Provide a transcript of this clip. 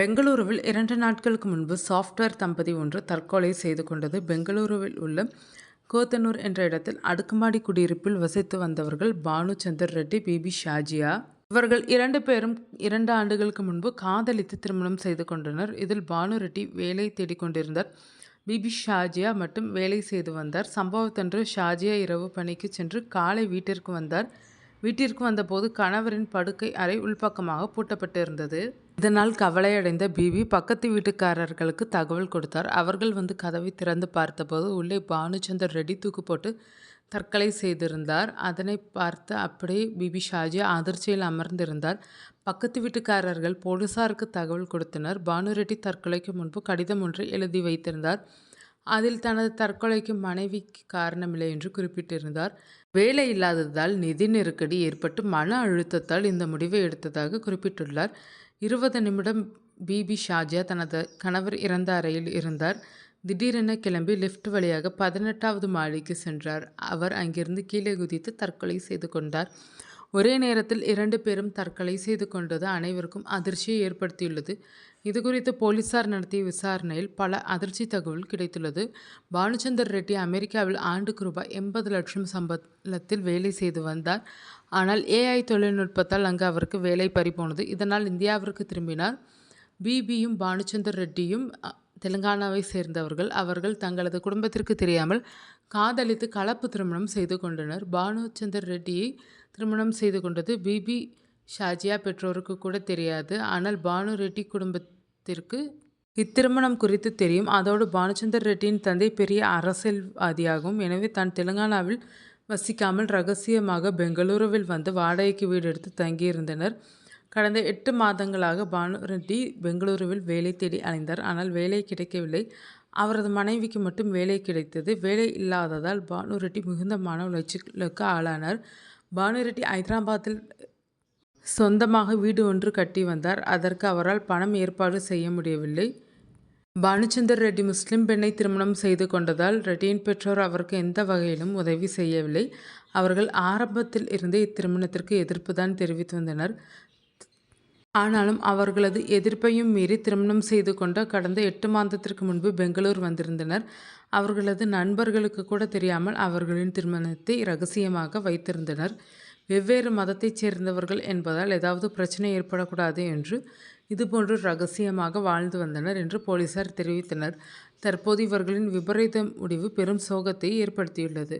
பெங்களூருவில் 2 நாட்களுக்கு முன்பு சாஃப்ட்வேர் தம்பதி ஒன்று தற்கொலை செய்து கொண்டது. பெங்களூருவில் உள்ள கோத்தனூர் என்ற இடத்தில் அடுக்குமாடி குடியிருப்பில் வசித்து வந்தவர்கள் பானுச்சந்தர் ரெட்டி, பிபி ஷாஜியா. இவர்கள் 2 பேரும் 2 ஆண்டுகளுக்கு முன்பு காதலித்து திருமணம் செய்து கொண்டனர். இதில் பானு ரெட்டி வேலை தேடிக்கொண்டிருந்தார். பிபி ஷாஜியா மட்டும் வேலை செய்து வந்தார். சம்பவத்தன்று ஷாஜியா இரவு பணிக்கு சென்று காலை வீட்டிற்கு வந்தார். வீட்டிற்கு வந்தபோது கணவரின் படுக்கை அறை உள்பக்கமாக பூட்டப்பட்டிருந்தது. இதனால் கவலையடைந்த பிபி பக்கத்து வீட்டுக்காரர்களுக்கு தகவல் கொடுத்தார். அவர்கள் வந்து கதவை திறந்து பார்த்தபோது உள்ளே பானுச்சந்தர் ரெட்டி தூக்கு போட்டு தற்கொலை செய்திருந்தார். அதனை பார்த்து அப்படியே பிபி ஷாஜியா அதிர்ச்சியில் அமர்ந்திருந்தார். பக்கத்து வீட்டுக்காரர்கள் போலீசாருக்கு தகவல் கொடுத்தனர். பானு ரெட்டி தற்கொலைக்கு முன்பு கடிதம் ஒன்றை எழுதி வைத்திருந்தார். அதில் தனது தற்கொலைக்கு மனைவிக்கு காரணமில்லை என்று குறிப்பிட்டிருந்தார். வேலை இல்லாததால் நிதி நெருக்கடி ஏற்பட்டு மன அழுத்தத்தால் இந்த முடிவை எடுத்ததாக குறிப்பிட்டுள்ளார். 20 நிமிடம் பிபி ஷாஜியா தனது கணவர் இறந்த அறையில் இருந்தார். திடீரென கிளம்பி லிஃப்ட் வழியாக 18வது மாடிக்கு சென்றார். அவர் அங்கிருந்து கீழே குதித்து தற்கொலை செய்து கொண்டார். ஒரே நேரத்தில் 2 பேரும் தற்கொலை செய்து கொண்டது அனைவருக்கும் அதிர்ச்சியை ஏற்படுத்தியுள்ளது. இதுகுறித்து போலீசார் நடத்திய விசாரணையில் பல அதிர்ச்சி தகவல் கிடைத்துள்ளது. பானுச்சந்தர் ரெட்டி அமெரிக்காவில் ஆண்டுக்கு ரூபாய் 80 லட்சம் சம்பளத்தில் வேலை செய்து வந்தார். ஆனால் ஏஐ தொழில்நுட்பத்தால் அங்கு அவருக்கு வேலை பறிபோனது. இதனால் இந்தியாவிற்கு திரும்பினார். பிபியும் பானுச்சந்தர் ரெட்டியும் தெலுங்கானாவை சேர்ந்தவர்கள். அவர்கள் தங்களது குடும்பத்திற்கு தெரியாமல் காதலித்து கலப்பு திருமணம் செய்து கொண்டனர். பானுச்சந்தர் ரெட்டியை திருமணம் செய்து கொண்டது பிபி ஷாஜியா பெற்றோருக்கு கூட தெரியாது. ஆனால் பானு ரெட்டி குடும்பத்திற்கு இத்திருமணம் குறித்து தெரியும். அதோடு பானுச்சந்தர் ரெட்டியின் தந்தை பெரிய அரசியல்வாதியாகும். எனவே தான் தெலுங்கானாவில் வசிக்காமல் ரகசியமாக பெங்களூருவில் வந்து வாடகைக்கு வீடு எடுத்து தங்கியிருந்தனர். கடந்த 8 மாதங்களாக பானு ரெட்டி பெங்களூருவில் வேலை தேடி அலைந்தார். ஆனால் வேலை கிடைக்கவில்லை. அவரது மனைவிக்கு மட்டும் வேலை கிடைத்தது. வேலை இல்லாததால் பானு ரெட்டி மிகுந்த மன உளைச்சலுக்கு ஆளானார். பானு ரெட்டி ஐதராபாத்தில் சொந்தமாக வீடு ஒன்று கட்டி வந்தார். அதற்கு அவரால் பணம் ஏற்பாடு செய்ய முடியவில்லை. பானுச்சந்தர் ரெட்டி முஸ்லிம் பெண்ணை திருமணம் செய்து கொண்டதால் ரெட்டியின் பெற்றோர் அவருக்கு எந்த வகையிலும் உதவி செய்யவில்லை. அவர்கள் ஆரம்பத்தில் இருந்தே இத்திருமணத்திற்கு எதிர்ப்பு தான் தெரிவித்து வந்தனர். ஆனாலும் அவர்களது எதிர்ப்பையும் மீறி திருமணம் செய்து கொண்ட கடந்த 8 மாதத்திற்கு முன்பு பெங்களூர் வந்திருந்தனர். அவர்களது நண்பர்களுக்கு கூட தெரியாமல் அவர்களின் திருமணத்தை ரகசியமாக வைத்திருந்தனர். வெவ்வேறு மதத்தைச் சேர்ந்தவர்கள் என்பதால் ஏதாவது பிரச்சனை ஏற்படக்கூடாது என்று இதுபோன்று ரகசியமாக வாழ்ந்து வந்தனர் என்று போலீசார் தெரிவித்தனர். தற்போது இவர்களின் விபரீத முடிவு பெரும் சோகத்தை ஏற்படுத்தியுள்ளது.